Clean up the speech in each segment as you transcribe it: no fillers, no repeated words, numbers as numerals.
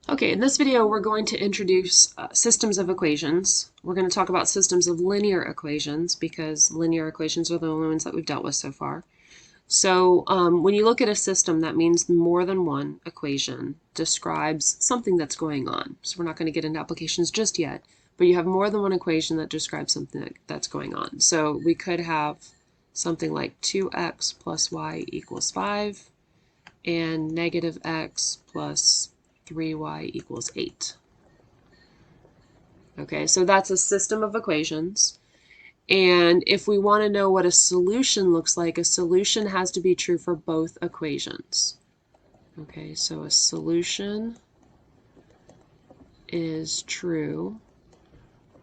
Okay, in this video we're going to introduce systems of equations. We're going to talk about systems of linear equations because linear equations are the only ones that we've dealt with so far. So when you look at a system, that means more than one equation describes something that's going on. So we're not going to get into applications just yet, but you have more than one equation that describes something that's going on. So we could have something like 2x plus y equals 5 and negative x plus 3y equals 8. Okay, so that's a system of equations. And if we want to know what a solution looks like, a solution has to be true for both equations. Okay, so a solution is true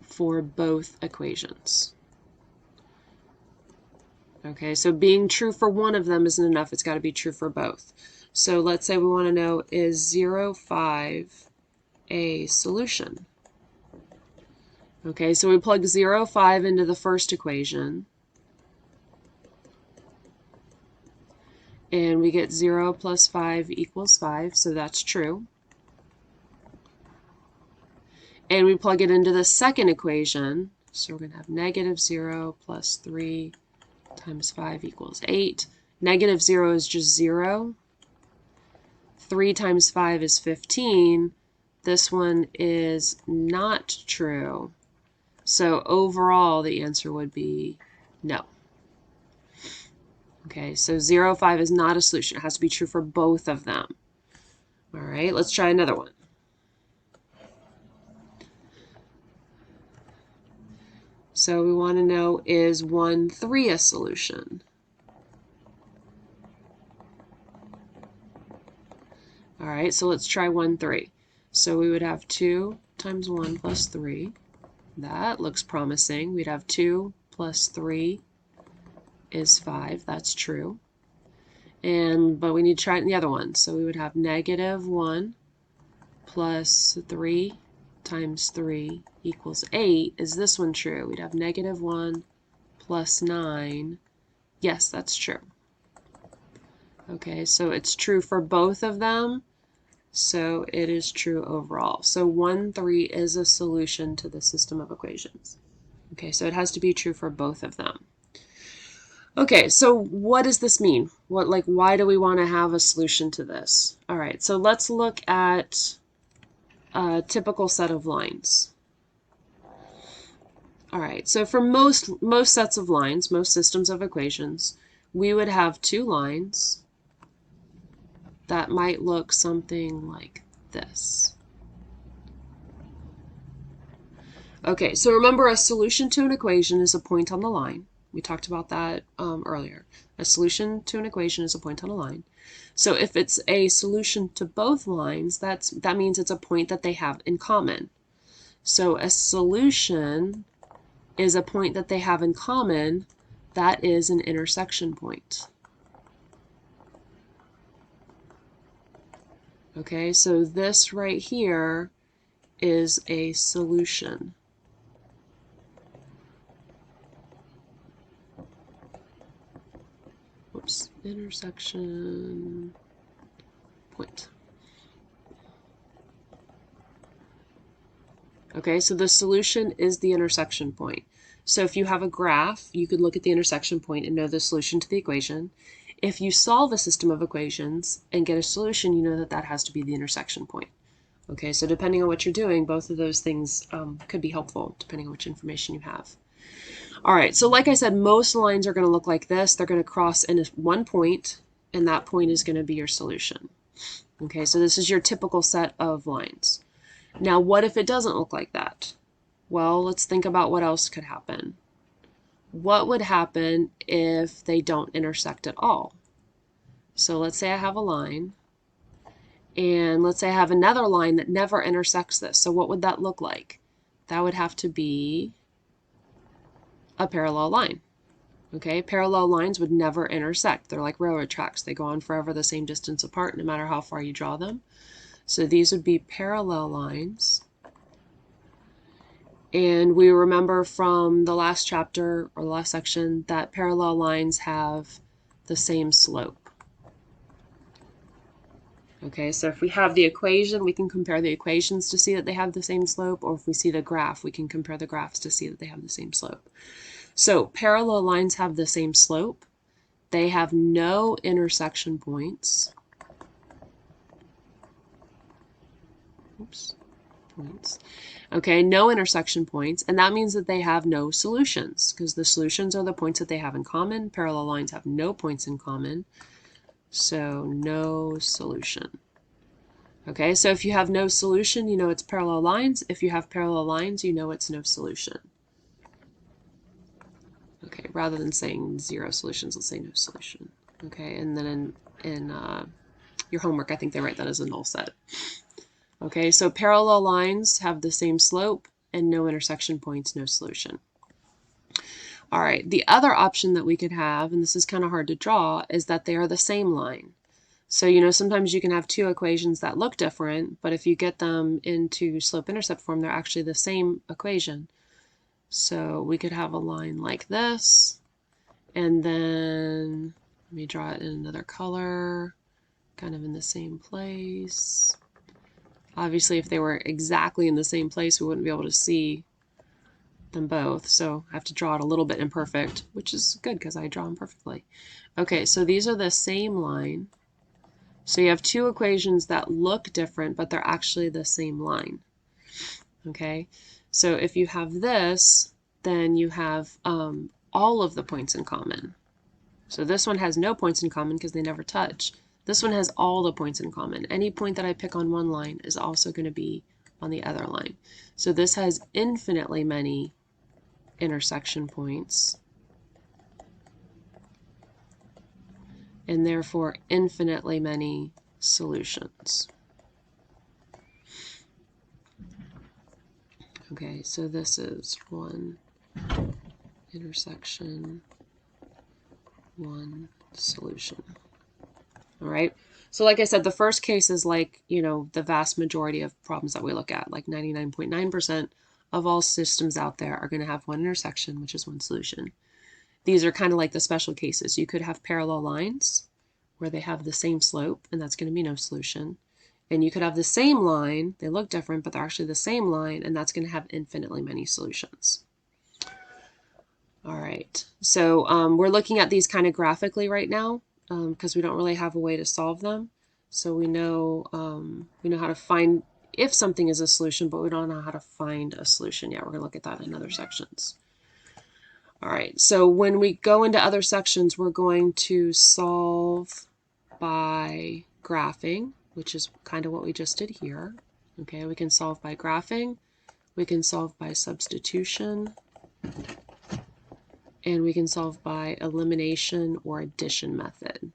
for both equations. Okay, so being true for one of them isn't enough. It's got to be true for both. So let's say we want to know, is 0, 5 a solution? Okay, so we plug 0, 5 into the first equation. And we get 0 plus 5 equals 5, so that's true. And we plug it into the second equation. So we're going to have negative 0 plus 3 times 5 equals 8. Negative 0 is just 0. 3 times 5 is 15. This one is not true. So overall, the answer would be no. Okay, so 0, 5 is not a solution. It has to be true for both of them. All right, let's try another one. So we want to know, is 1, 3 a solution? All right, so let's try 1, 3. So we would have 2 times 1 plus 3. That looks promising. We'd have 2 plus 3 is 5. That's true. But we need to try it in the other one. So we would have negative 1 plus 3 times 3 equals 8. Is this one true? We'd have negative 1 plus 9. Yes, that's true. Okay, so it's true for both of them. So it is true overall. So 1, 3 is a solution to the system of equations. Okay, so it has to be true for both of them. Okay, so what does this mean? Why do we want to have a solution to this? All right, so let's look at a typical set of lines. All right, so for most sets of lines, most systems of equations, we would have two lines that might look something like this. Okay, so remember, a solution to an equation is a point on the line. We talked about that earlier. A solution to an equation is a point on a line. So if it's a solution to both lines, that means it's a point that they have in common. So a solution is a point that they have in common. That is an intersection point. Okay, so this right here is a solution. Whoops, intersection point. Okay, so the solution is the intersection point. So if you have a graph, you could look at the intersection point and know the solution to the equation. If you solve a system of equations and get a solution, you know that that has to be the intersection point. Okay, so depending on what you're doing, both of those things could be helpful depending on which information you have. All right, so like I said, most lines are going to look like this. They're going to cross in one point, and that point is going to be your solution. Okay, so this is your typical set of lines. Now, what if it doesn't look like that? Well, let's think about what else could happen. What would happen if they don't intersect at all? So let's say I have a line, and let's say I have another line that never intersects this. So what would that look like? That would have to be a parallel line. Okay, parallel lines would never intersect. They're like railroad tracks. They go on forever the same distance apart, no matter how far you draw them. So these would be parallel lines. And we remember from the last chapter or the last section that parallel lines have the same slope. Okay, so if we have the equation, we can compare the equations to see that they have the same slope, or if we see the graph, we can compare the graphs to see that they have the same slope. So parallel lines have the same slope. They have no intersection points. Oops, points. Okay, no intersection points, and that means that they have no solutions, because the solutions are the points that they have in common. Parallel lines have no points in common, so no solution. Okay, so if you have no solution, you know it's parallel lines. If you have parallel lines, you know it's no solution. Okay, rather than saying 0 solutions, let's say no solution. Okay, and then in your homework, I think they write that as a null set. Okay, so parallel lines have the same slope and no intersection points, no solution. All right, the other option that we could have, and this is kind of hard to draw, is that they are the same line. So, you know, sometimes you can have two equations that look different, but if you get them into slope-intercept form, they're actually the same equation. So we could have a line like this, and then let me draw it in another color, kind of in the same place. Obviously, if they were exactly in the same place, we wouldn't be able to see them both, so I have to draw it a little bit imperfect, which is good because I draw them perfectly. Okay, so these are the same line. So you have two equations that look different, but they're actually the same line. Okay, so if you have this, then you have all of the points in common. So this one has no points in common because they never touch. This one has all the points in common. Any point that I pick on one line is also going to be on the other line. So this has infinitely many intersection points, and therefore infinitely many solutions. Okay, so this is one intersection, one solution. All right, so like I said, the first case is like, you know, the vast majority of problems that we look at, like 99.9% of all systems out there are going to have one intersection, which is one solution. These are kind of like the special cases. You could have parallel lines where they have the same slope, and that's going to be no solution. And you could have the same line, they look different, but they're actually the same line, and that's going to have infinitely many solutions. All right, so we're looking at these kind of graphically right now because we don't really have a way to solve them. So we know how to find if something is a solution, but we don't know how to find a solution yet. We're going to look at that in other sections. All right, so when we go into other sections, we're going to solve by graphing, which is kind of what we just did here. Okay, we can solve by graphing, we can solve by substitution, and we can solve by elimination or addition method.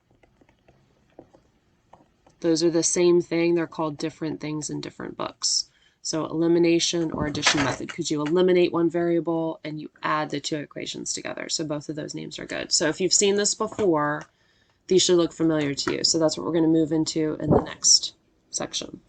Those are the same thing, they're called different things in different books. So elimination or addition method, because you eliminate one variable and you add the two equations together. So both of those names are good. So if you've seen this before, these should look familiar to you. So that's what we're going to move into in the next section.